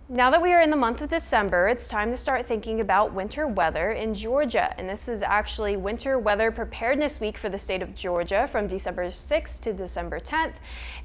Now that we are in the month of December, it's time to start thinking about winter weather in Georgia. And this is actually Winter Weather Preparedness Week for the state of Georgia from December 6th to December 10th.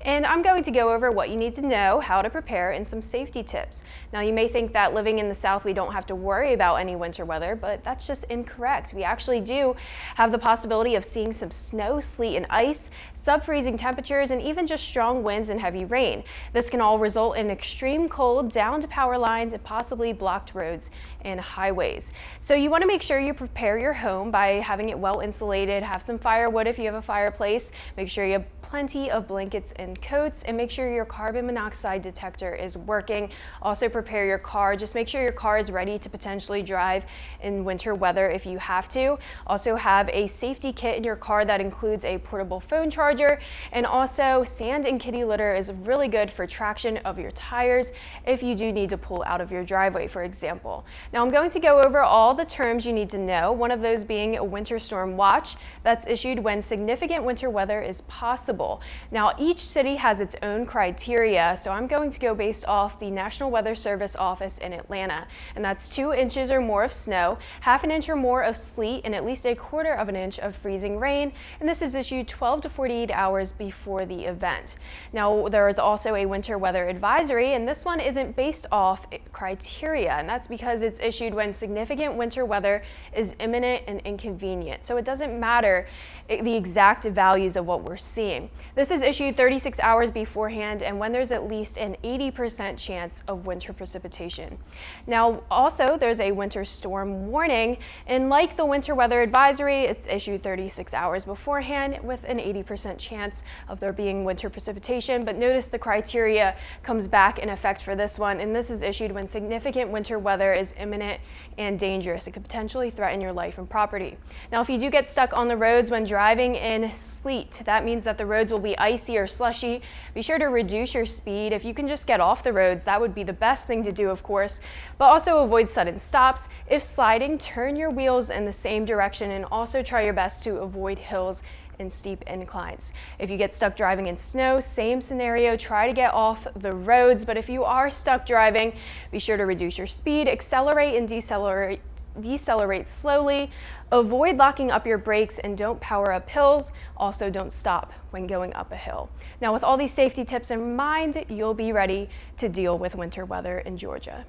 And I'm going to go over what you need to know, how to prepare, and some safety tips. Now, you may think that living in the South, we don't have to worry about any winter weather, but that's just incorrect. We actually do have the possibility of seeing some snow, sleet, and ice, sub-freezing temperatures, and even just strong winds and heavy rain. This can all result in extreme cold down to power lines and possibly blocked roads and highways. So you want to make sure you prepare your home by having it well insulated, have some firewood if you have a fireplace, make sure you have plenty of blankets and coats, and make sure your carbon monoxide detector is working. Also prepare your car. Just make sure your car is ready to potentially drive in winter weather if you have to. Also have a safety kit in your car that includes a portable phone charger, and also sand and kitty litter is really good for traction of your tires if you do need to pull out of your driveway, for example. Now I'm going to go over all the terms you need to know, one of those being a winter storm watch that's issued when significant winter weather is possible. Now each city has its own criteria, so I'm going to go based off the National Weather Service office in Atlanta, and that's 2 inches or more of snow, half an inch or more of sleet, and at least 1/4 of an inch of freezing rain, and this is issued 12 to 48 hours before the event. Now there is also a winter weather advisory, and this one isn't based off criteria, and that's because it's issued when significant winter weather is imminent and inconvenient. So it doesn't matter the exact values of what we're seeing. This is issued 36 hours beforehand and when there's at least an 80% chance of winter precipitation. Now also there's a winter storm warning, and like the winter weather advisory, it's issued 36 hours beforehand with an 80% chance of there being winter precipitation. But notice the criteria comes back in effect for this one, and this is issued when significant winter weather is imminent and dangerous. It could potentially threaten your life and property. Now if you do get stuck on the roads when driving in sleet, that means that the roads will be icy or slushy. Be sure to reduce your speed. If you can just get off the roads, that would be the best thing to do, of course, but also avoid sudden stops. If sliding, turn your wheels in the same direction, and also try your best to avoid hills and steep inclines. If you get stuck driving in snow, same scenario, try to get off the roads. But if you are stuck driving, be sure to reduce your speed, accelerate and decelerate slowly, avoid locking up your brakes, and don't power up hills. Also don't stop when going up a hill. Now with all these safety tips in mind, you'll be ready to deal with winter weather in Georgia.